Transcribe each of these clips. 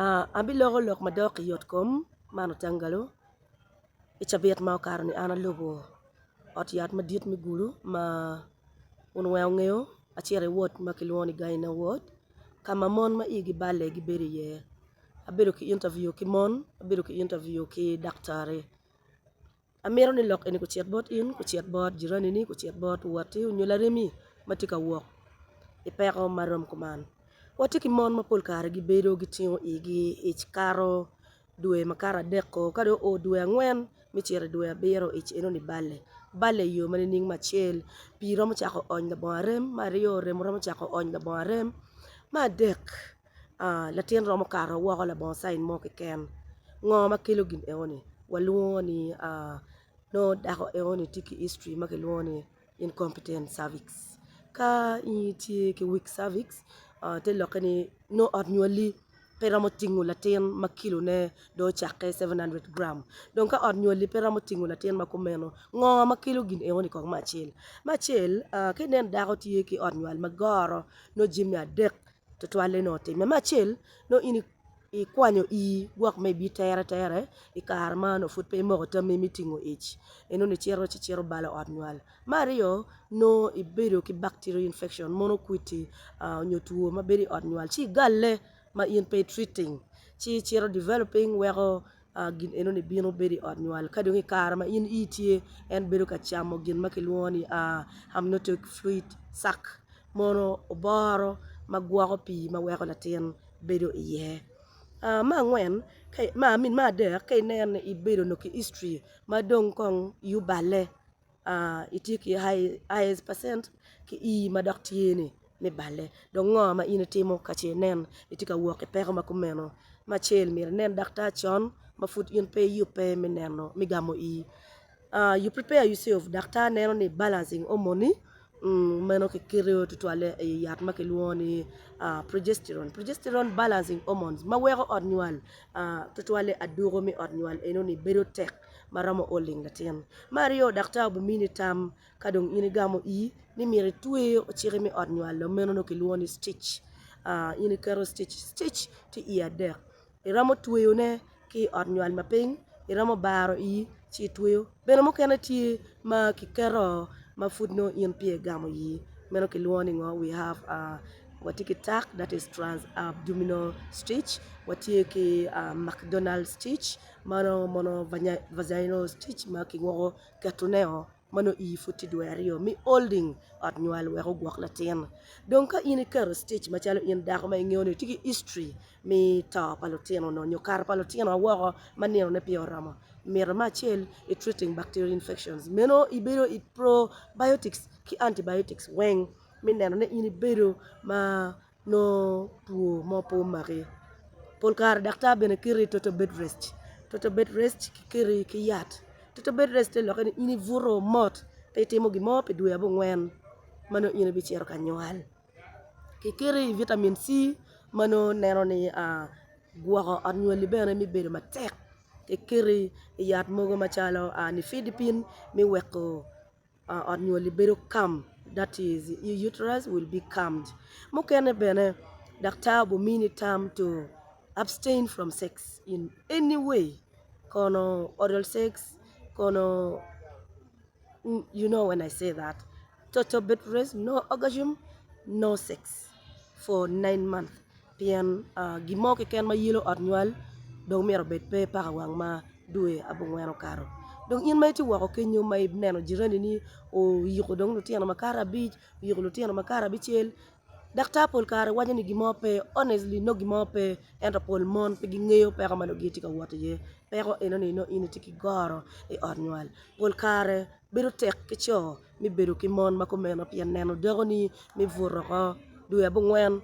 Abi logo lok madok yotkom mano tangalo ichabiet ma okaro ni ana logo ot yat madit migulu ma unwew ngeo achiere wot ma kilwoni gaina wot kama mon ma igi bale gi beri ye abedo ki interview ki mon abedo ki interview ki daktari amiro ni lok eni ko chiet bot in ko chiet bot jirani ni ko chiet bot wati unyola remi matika wok ipeko marom kuman wati ki mon mapol kare gi bedo gi tingo igi ich karo dwe makara deko kado o dwe angwen michiere dwe abiro ich eno ni bale yo mani ning machel piro mo chako ony da boarem mario remo mo chako ony da boarem ma dek latien romo karo woko la bon sign mo ken ngo makelo gin eoni waluoni no dako eoni tiki history makelwoni incompetent cervix ka iti ki weak cervix te lokani no odnyoli pera mo tingu latien makilo ne do chake 700 gram donc ka odnyoli pera mo tingu latien makumeno ngo makelo gin eoni kok machel kinen dako tie ki odnywal magoro no jimmy adek to twale no time machel no ini ikwanyo gwak me bi tere ikar mano fut pe mo to me mitingo ich eno ni chiero bala odnywal mario no ibedo ki bacterial infection mono kwiti nyotuo mabedi odnywal chi galle ma in pe treating chi chiero developing wego gin eno ni bino bedi odnywal kado ngi kar ma in itie en bedo ka chamo gin makilwoni amniotic fluid sac mono oboro magwako pi ma weko latien bedo iye ma ngwen ma dek kay nen ibedo no ki history ma dong kong yu bale itiki highest percent ki ma dok tieni me bale dong ngo ma ine timo kache nen itika woke peko makumeno ma chel mir nen dakta chon ma fut in pe yu pe me neno mi gamo you prepare yourself dakta neno ni balancing hormone meno ke kireo tutwale yat makelwoni progesterone balancing hormones ma wego odnywal tutwale aduro mi odnywal eno ni bedo tek maramo oling latien mario dakta bumini tam kadong ini gamo ni mire tuwe ochire mi odnywal lo meno no kelwoni stitch ini kero stitch ti iya dek iramo tuweyo ne ki odnywal maping iramo baro chi tuweyo beno mo kena ti ma kikero ma food no in pie gamo meno kelwoni ngo we have watiki tak that is trans abdominal stitch watiki McDonald stitch mono vaginal stitch ma ki woko katuneo mano futi dwerio mi holding odnywal weko gwak latien donc ka ini kero stitch machalo in dako ma ingoni tiki history mi to palotino no nyokar palotino woko manino ne pio ramo mira machel treating bacterial infections meno ibedo probiotics ki antibiotics weng mi neno ne ini bedo ma no tuo mo po mari polkar dakta bene kiri toto bed rest kiri ki yat toto bed rest lo kan ini vuro mot pe timo gi mo pe dwe abungwen mano ini bi chiero kanywal kiri vitamin C mano neno ni gwako odnywali bene mi bedo matek kiri yat mogo machalo ni fidipin mi weko odnywali bedo kam that is your uterus will be calmed mokene bene daktar bumini time to abstain from sex in any way kono oral sex kono you know when I say that total bed rest no orgasm no sex for 9 months pian gimo ke ken ma yilo odnywal dong mero bet pe para wang ma duwe abungweno karo donc in may ti wako kenyo may neno jirani ni o yiko dong no tiano makara beach yiko no tiano makara bichel dakta pol kare wanya ni gimope honestly no gimope ento pol mon pe gingeyo pe kamano giti ka wote ye pero eno ni no ini tiki goro e odnywal pol kare bedo tek ke cho mi bedo ki mon makomeno pia neno dogoni mi vuro ko duwe abungwen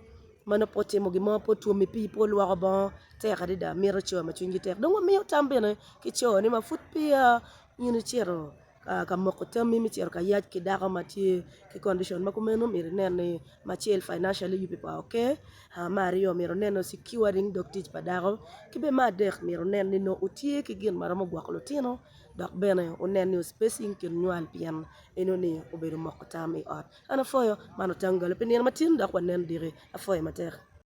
mano pote mo gimo po tuo mi pi pol wako bon tek adida miro cho ma chungi tek donc mi tambene ki cho ni ma fut pia ini chero ka moko tami mi chero ka yaj ki dako matie ki condition makumeno mire nene machiel financially you people okay mario miro neno securing doctich padaro kibe madek miro nene no utie ki gin maramo gwaklo tino dok bene unene spacing kin nywal pian eno ni obedo moko tami ot ana foyo mano tangalo penien matin dok wanen dire afoyo matek